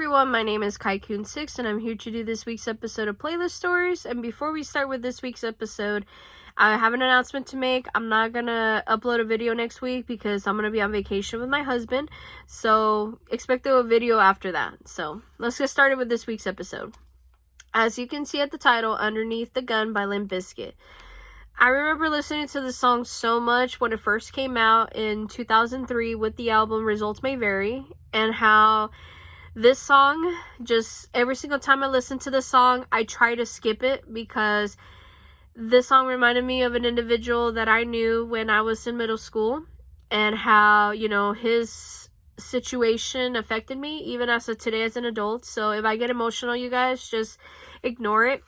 everyone, my name is Kaikun6 and I'm here to do this week's episode of Playlist Stories. And before we start with this week's episode, I have an announcement to make. I'm not gonna upload a video next week because I'm gonna be on vacation with my husband, so expect a video after that. So let's get started with this week's episode. As you can see at the title, Underneath the Gun by Limp Bizkit. I remember listening to the song so much when it first came out in 2003 with the album Results May Vary, and how this song, just every single time I listen to this song, I try to skip it because this song reminded me of an individual that I knew when I was in middle school, and how, you know, his situation affected me even as of today as an adult. So if I get emotional, you guys, just ignore it,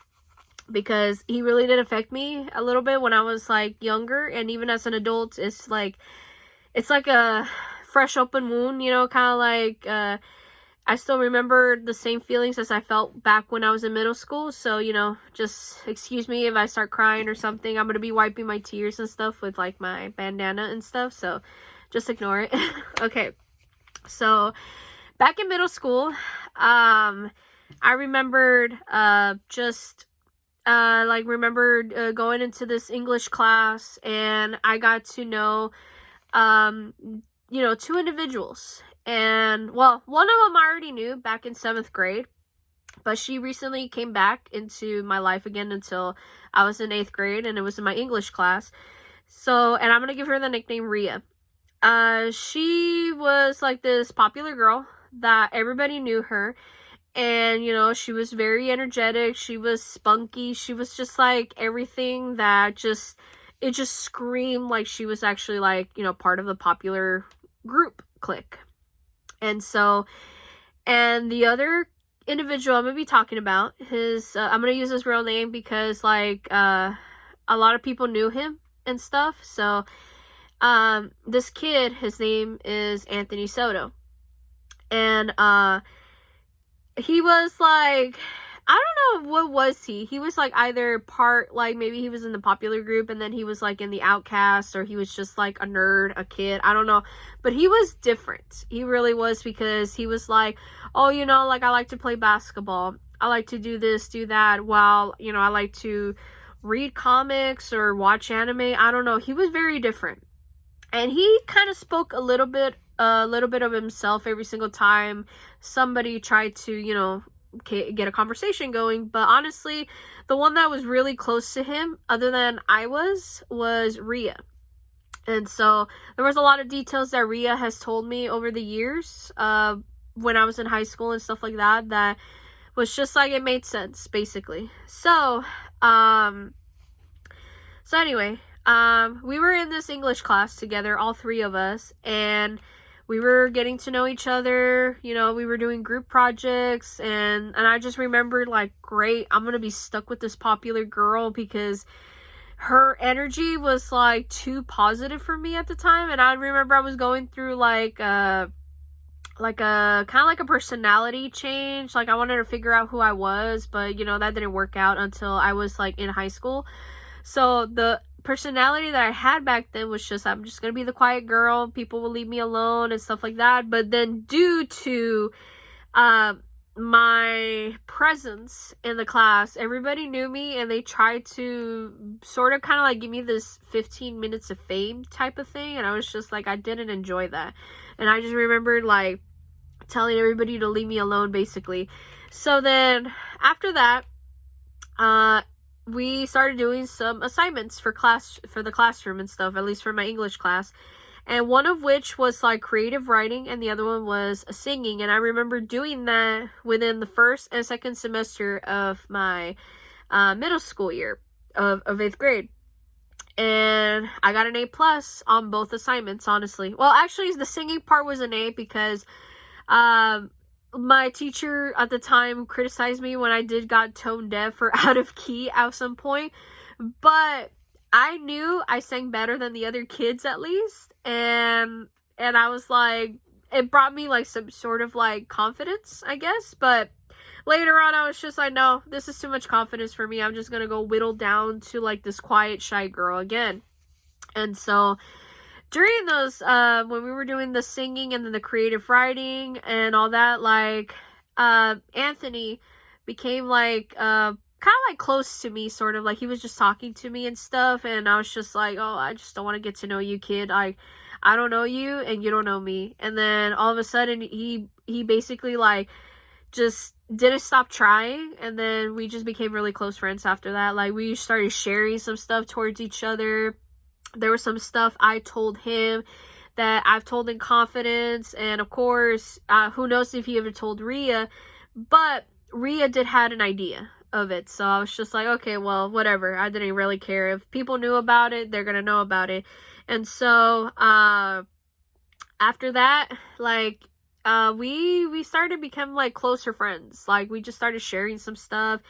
because he really did affect me a little bit when I was like younger, and even as an adult, it's like a fresh open wound, you know, kind of like I still remember the same feelings as I felt back when I was in middle school. So, you know, just excuse me if I start crying or something. I'm gonna be wiping my tears and stuff with like my bandana and stuff, so just ignore it. Okay, so back in middle school, I remembered going into this English class, and I got to know you know, two individuals. And, well, one of them I already knew back in 7th grade, but she recently came back into my life again until I was in 8th grade, and it was in my English class. So, and I'm going to give her the nickname Rhea. She was like this popular girl that everybody knew her, and, you know, she was very energetic, she was spunky, she was just like everything that it just screamed like she was actually like, you know, part of the popular group clique. And so, and the other individual I'm going to be talking about, I'm going to use his real name because, like, a lot of people knew him and stuff. So, this kid, his name is Anthony Soto. And, he was, like, I don't know, what was he? He was, like, either part, like, maybe he was in the popular group, and then he was, like, in the outcast, or he was just, like, a nerd, a kid, I don't know. But he was different. He really was, because he was, like, oh, you know, like, I like to play basketball. I like to do this, do that, while, you know, I like to read comics or watch anime. I don't know. He was very different. And he kind of spoke a little bit of himself every single time somebody tried to, you know, get a conversation going. But honestly, the one that was really close to him, other than I was Rhea. And so there was a lot of details that Rhea has told me over the years, when I was in high school and stuff like that, that was just like, it made sense, basically. So anyway, we were in this English class together, all three of us, and we were getting to know each other, you know, we were doing group projects, and I just remembered, like, great, I'm gonna be stuck with this popular girl because her energy was, like, too positive for me at the time. And I remember I was going through, like a kind of like a personality change. Like, I wanted to figure out who I was, but, you know, that didn't work out until I was, like, in high school. So the personality that I had back then was just, I'm just gonna be the quiet girl, people will leave me alone and stuff like that. But then, due to my presence in the class, everybody knew me, and they tried to sort of kind of like give me this 15 minutes of fame type of thing, and I was just like, I didn't enjoy that. And I just remembered, like, telling everybody to leave me alone, basically. So then after that, we started doing some assignments for the classroom and stuff, at least for my English class. And one of which was like creative writing, and the other one was singing. And I remember doing that within the first and second semester of my middle school year of 8th grade. And I got an A+ on both assignments, honestly. Well, actually, the singing part was an A because my teacher at the time criticized me when I got tone deaf or out of key at some point, but I knew I sang better than the other kids, at least, and I was like, it brought me like some sort of like confidence, I guess. But later on, I was just like, no, this is too much confidence for me. I'm just gonna go whittle down to like this quiet, shy girl again. And so during those, when we were doing the singing and then the creative writing and all that, like, Anthony became like kind of like close to me, sort of like he was just talking to me and stuff, and I was just like, oh, I just don't want to get to know you, kid. I don't know you and you don't know me. And then all of a sudden he basically like just didn't stop trying, and then we just became really close friends after that. Like, we started sharing some stuff towards each other. There was some stuff I told him that I've told in confidence, and of course, who knows if he ever told Rhea, but Rhea did had an idea of it, so I was just like, okay, well, whatever. I didn't really care. If people knew about it, they're gonna know about it. And so after that, like, we started becoming like closer friends. Like, we just started sharing some stuff.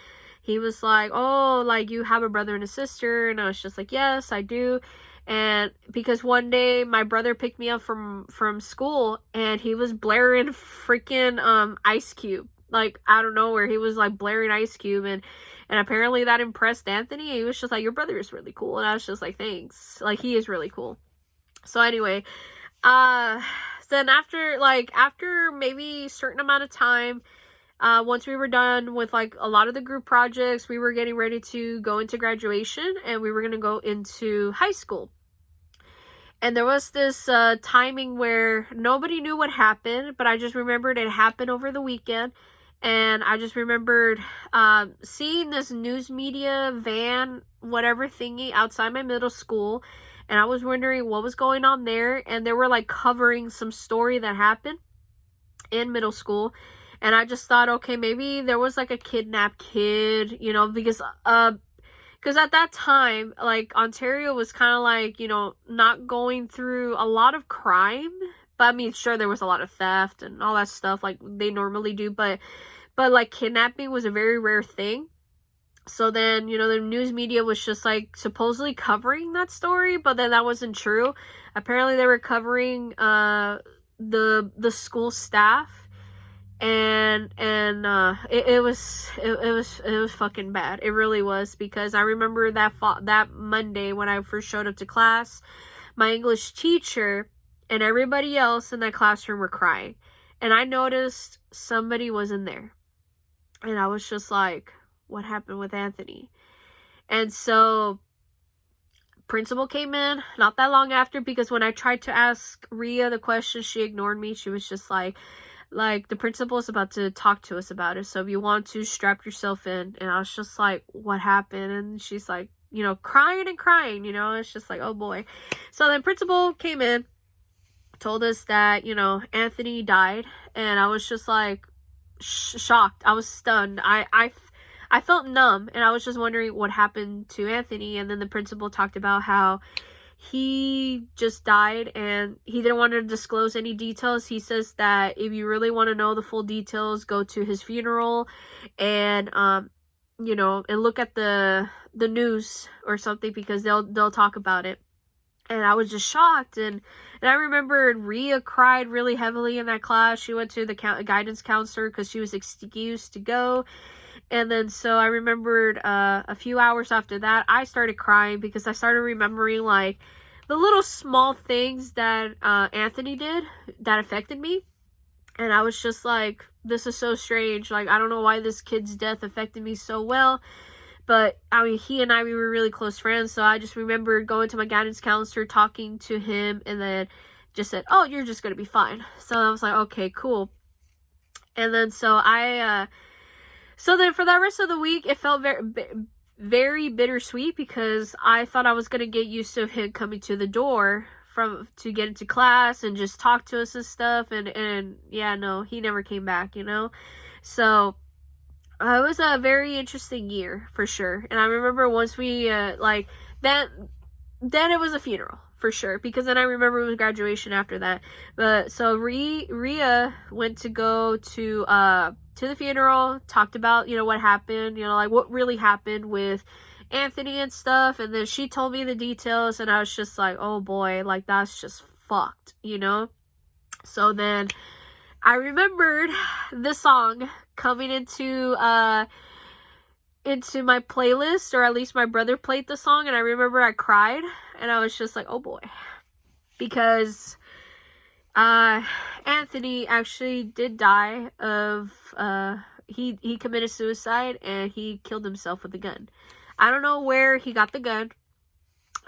He was like, oh, like, you have a brother and a sister, and I was just like, yes, I do. And because one day my brother picked me up from school, and he was blaring freaking Ice Cube, like, out of nowhere. He was like blaring Ice Cube, and apparently that impressed Anthony. He was just like, your brother is really cool. And I was just like, thanks, like, he is really cool. So anyway, then after maybe a certain amount of time, once we were done with like a lot of the group projects, we were getting ready to go into graduation, and we were going to go into high school. And there was this timing where nobody knew what happened, but I just remembered it happened over the weekend. And I just remembered seeing this news media van, whatever thingy, outside my middle school. And I was wondering what was going on there. And they were like covering some story that happened in middle school. And I just thought, okay, maybe there was like a kidnapped kid, you know, because at that time, like, Ontario was kind of like, you know, not going through a lot of crime. But I mean, sure, there was a lot of theft and all that stuff like they normally do. But like, kidnapping was a very rare thing. So then, you know, the news media was just like supposedly covering that story, but then that wasn't true. Apparently they were covering the school staff, and it was fucking bad. It really was, because I remember that Monday when I first showed up to class, my English teacher and everybody else in that classroom were crying, and I noticed somebody was in there, and I was just like, what happened with Anthony? And so principal came in not that long after, because when I tried to ask Rhea the question, she ignored me. She was just like, the principal is about to talk to us about it, so if you want to, strap yourself in. And I was just like, what happened? And she's like, you know, crying, you know. It's just like, oh boy. So then principal came in, told us that, you know, Anthony died, and I was just like shocked. I was stunned. I felt numb, and I was just wondering what happened to Anthony. And then the principal talked about how he just died, and he didn't want to disclose any details. He says that if you really want to know the full details, go to his funeral and you know, and look at the news or something, because they'll talk about it. And I was just shocked, and I remember Rhea cried really heavily in that class. She went to the guidance counselor because she was excused to go. And then so I remembered a few hours after that, I started crying, because I started remembering like the little small things that Anthony did that affected me. And I was just like, this is so strange. Like, I don't know why this kid's death affected me so well. But I mean, he and I, we were really close friends. So I just remembered going to my guidance counselor, talking to him, and then just said, oh, you're just going to be fine. So I was like, okay, cool. And then so so then for the rest of the week, it felt very, very bittersweet, because I thought I was going to get used to him coming to the door to get into class and just talk to us and stuff. And yeah, no, he never came back, you know? So it was a very interesting year for sure. And I remember once we, then it was a funeral for sure, because then I remember it was graduation after that. But so Rhea went to go to the funeral, talked about, you know, what happened, you know, like what really happened with Anthony and stuff. And then she told me the details, and I was just like, oh boy, like, that's just fucked, you know? So then I remembered this song coming into my playlist, or at least my brother played the song, and I remember I cried, and I was just like, oh boy, because Anthony actually did die of, he committed suicide and he killed himself with a gun. I don't know where he got the gun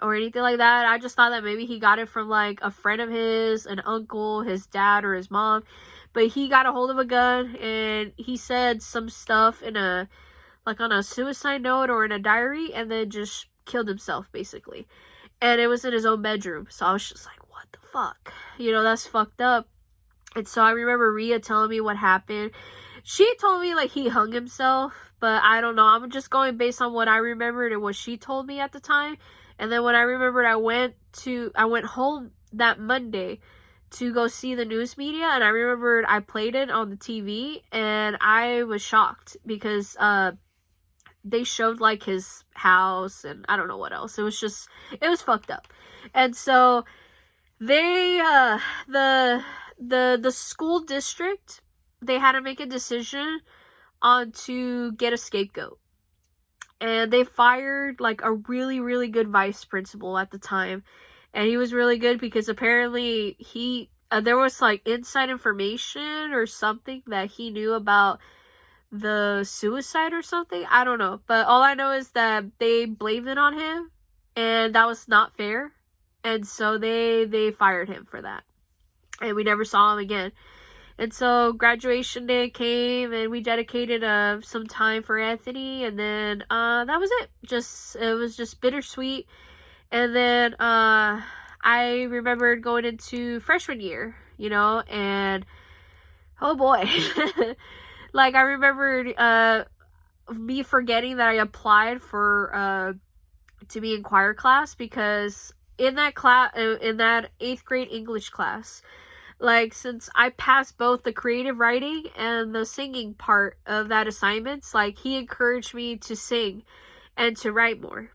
or anything like that. I just thought that maybe he got it from like a friend of his, an uncle, his dad, or his mom. But he got a hold of a gun and he said some stuff in a, like on a suicide note or in a diary, and then just killed himself basically. And it was in his own bedroom. So I was just like, what the fuck? You know, that's fucked up. And so I remember Rhea telling me what happened. She told me like he hung himself, but I don't know. I'm just going based on what I remembered and what she told me at the time. And then when I remembered, I went home that Monday to go see the news media, and I remembered I played it on the TV, and I was shocked because they showed like his house and I don't know what else. It was fucked up. And so they the school district, they had to make a decision on to get a scapegoat. And they fired like a really, really good vice principal at the time. And he was really good because apparently there was like inside information or something that he knew about the suicide or something. I don't know. But all I know is that they blamed it on him and that was not fair. And so they fired him for that. And we never saw him again. And so graduation day came and we dedicated some time for Anthony, and then that was it. It was just bittersweet. And then I remembered going into freshman year, you know, and oh boy. Like I remembered me forgetting that I applied for to be in choir class, because in that 8th grade English class, like, since I passed both the creative writing and the singing part of that assignments, like, he encouraged me to sing and to write more.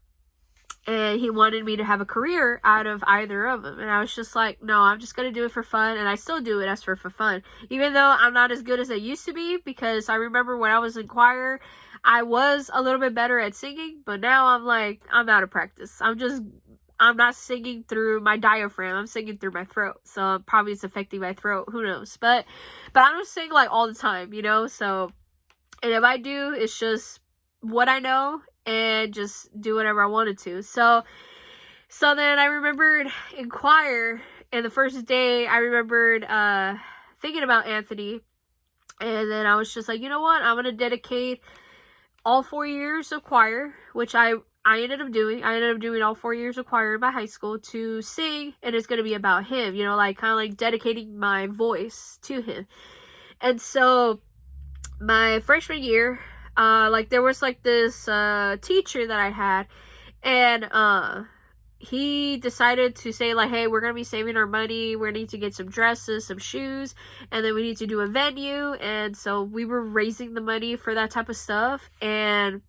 And he wanted me to have a career out of either of them. And I was just like, no, I'm just going to do it for fun. And I still do it as for fun. Even though I'm not as good as I used to be, because I remember when I was in choir, I was a little bit better at singing. But now I'm like, I'm out of practice. I'm not singing through my diaphragm. I'm singing through my throat. So probably it's affecting my throat. Who knows? But I don't sing like all the time, you know? So, and if I do, it's just what I know and just do whatever I wanted to. So then I remembered in choir, and the first day I remembered thinking about Anthony. And then I was just like, you know what? I'm going to dedicate all 4 years of choir, which I ended up doing. I ended up doing all 4 years of choir in my high school to sing, and it's going to be about him, you know, like kind of like dedicating my voice to him. And so my freshman year, like there was like this teacher that I had, and he decided to say like, hey, we're going to be saving our money. We need to get some dresses, some shoes, and then we need to do a venue. And so we were raising the money for that type of stuff. And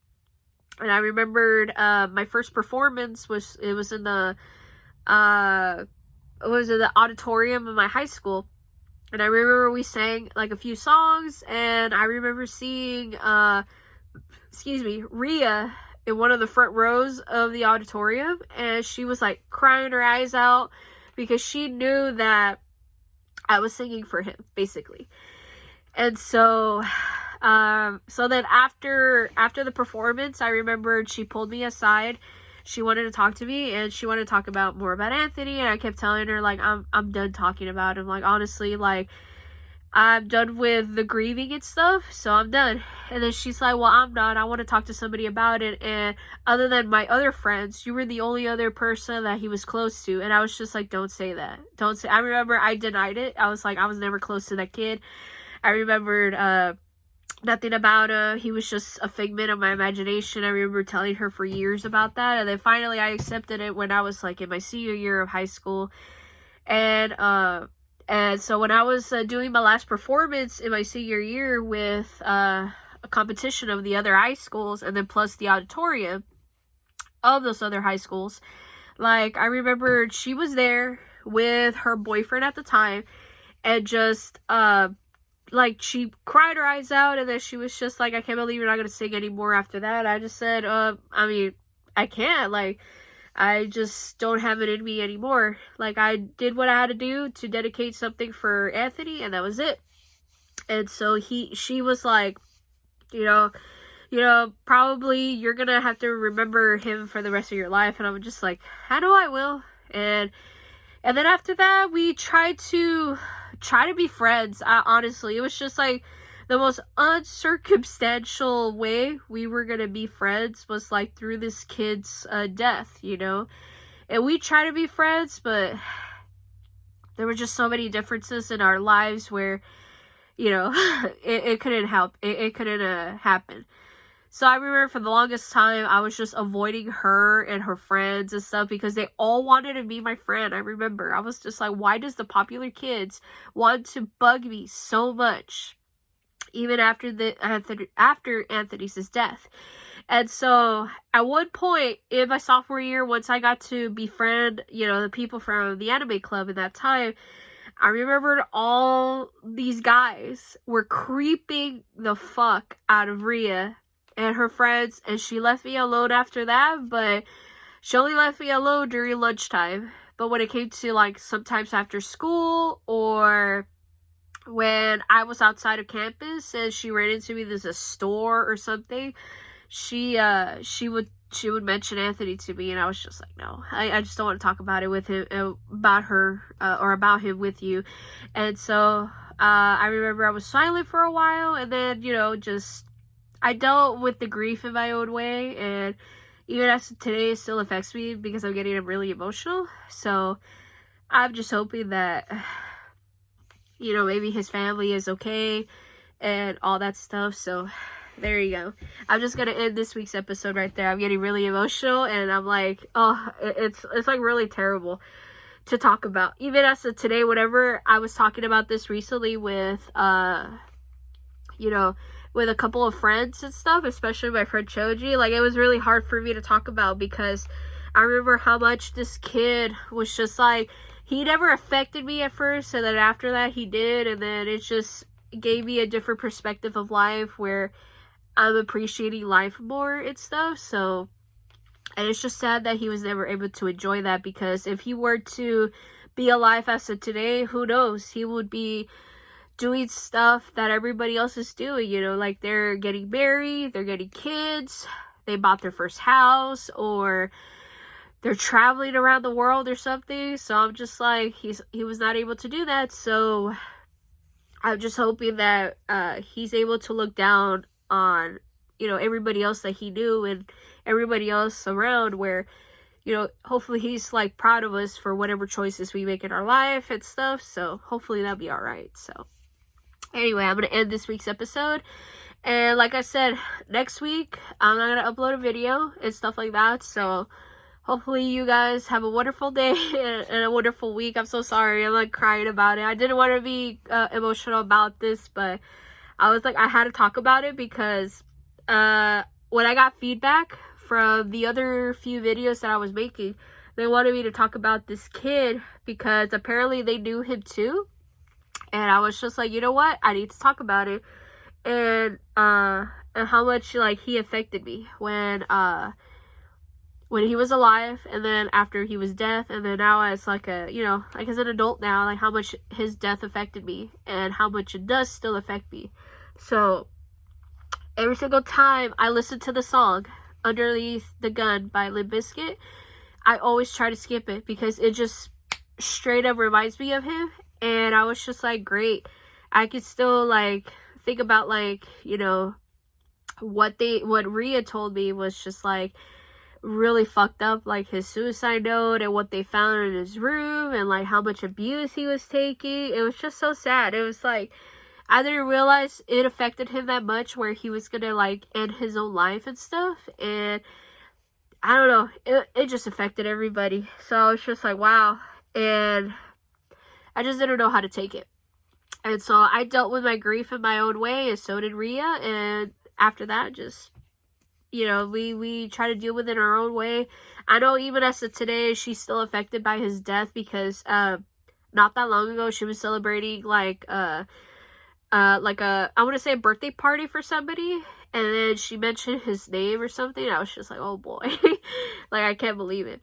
I remembered my first performance was in the auditorium of my high school. And I remember we sang like a few songs, and I remember seeing Rhea in one of the front rows of the auditorium, and she was like crying her eyes out because she knew that I was singing for him, basically. And so then after the performance, I remembered she pulled me aside. She wanted to talk to me, and she wanted to talk about more about Anthony. And I kept telling her like, I'm done talking about him. Like, honestly, like, I'm done with the grieving and stuff, so I'm done. And then she's like, well, I'm not. I want to talk to somebody about it. And other than my other friends, you were the only other person that he was close to. And I was just like, don't say that. Don't say. I remember I denied it. I was like, I was never close to that kid. I remembered nothing about him. He was just a figment of my imagination. I remember telling her for years about that. And then finally I accepted it when I was like in my senior year of high school. And so when I was doing my last performance in my senior year with a competition of the other high schools, and then plus the auditorium of those other high schools, like, I remembered she was there with her boyfriend at the time, and just like, she cried her eyes out, and then she was just like, I can't believe you're not gonna sing anymore after that. I just said, I mean, I can't, like, I just don't have it in me anymore. Like, I did what I had to do to dedicate something for Anthony, and that was it. And so she was like, you know, probably you're gonna have to remember him for the rest of your life. And I'm just like, I know I will. And then after that, we tried to be friends. Honestly, it was just like the most uncircumstantial way we were gonna be friends was like through this kid's death, you know. And we tried to be friends, but there were just so many differences in our lives where, you know, it couldn't help. It couldn't happen. So I remember for the longest time, I was just avoiding her and her friends and stuff because they all wanted to be my friend. I remember. I was just like, why does the popular kids want to bug me so much? Even after Anthony's death. And so at one point in my sophomore year, once I got to befriend, you know, the people from the anime club in that time, I remembered all these guys were creeping the fuck out of Rhea and her friends, and she left me alone after that, but she only left me alone during lunchtime. But when it came to, like, sometimes after school, or when I was outside of campus and she ran into me, there's a store or something, she would mention Anthony to me, and I was just like, no, I just don't want to talk about it with him, about her, or about him with you. And so I remember I was silent for a while, and then, you know, just I dealt with the grief in my own way, and even as today, it still affects me because I'm getting really emotional. So I'm just hoping that, you know, maybe his family is okay and all that stuff. So there you go. I'm just gonna end this week's episode right there. I'm getting really emotional, and I'm like, oh, it's like really terrible to talk about. Even as of today, whenever I was talking about this recently with, you know, with a couple of friends and stuff, especially my friend Choji, like, it was really hard for me to talk about because I remember how much this kid was just like, he never affected me at first, and then after that he did, and then it just gave me a different perspective of life where I'm appreciating life more and stuff. So, and it's just sad that he was never able to enjoy that, because if he were to be alive as of today, who knows, he would be doing stuff that everybody else is doing, you know, like they're getting married, they're getting kids, they bought their first house, or they're traveling around the world or something. So I'm just like, he was not able to do that. So I'm just hoping that he's able to look down on, you know, everybody else that he knew and everybody else around, where, you know, hopefully he's like proud of us for whatever choices we make in our life and stuff. So hopefully that'll be all right. So anyway, I'm going to end this week's episode. And like I said, next week, I'm not going to upload a video and stuff like that. So hopefully you guys have a wonderful day and a wonderful week. I'm so sorry. I'm like crying about it. I didn't want to be emotional about this, but I was like, I had to talk about it because when I got feedback from the other few videos that I was making, they wanted me to talk about this kid because apparently they knew him too. And I was just like, you know what? I need to talk about it. And how much like he affected me when he was alive, and then after he was dead, and then now as like a, you know, like as an adult now, like how much his death affected me and how much it does still affect me. So every single time I listen to the song Underneath the Gun by Limp Bizkit, I always try to skip it because it just straight up reminds me of him. And I was just like, great, I could still like think about like, you know, what Rhea told me was just like really fucked up, like his suicide note and what they found in his room and like how much abuse he was taking. It was just so sad. It was like, I didn't realize it affected him that much where he was gonna like end his own life and stuff. And I don't know, it just affected everybody. So I was just like, wow. And I just didn't know how to take it. And so I dealt with my grief in my own way, and so did Rhea. And after that, just, you know, we try to deal with it in our own way. I know even as of today, she's still affected by his death because not that long ago, she was celebrating like a I want to say a birthday party for somebody, and then she mentioned his name or something. I was just like, oh boy, like I can't believe it.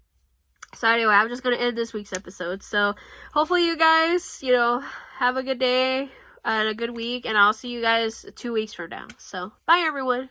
So anyway, I'm just going to end this week's episode. So hopefully you guys, you know, have a good day and a good week. And I'll see you guys 2 weeks from now. So bye, everyone.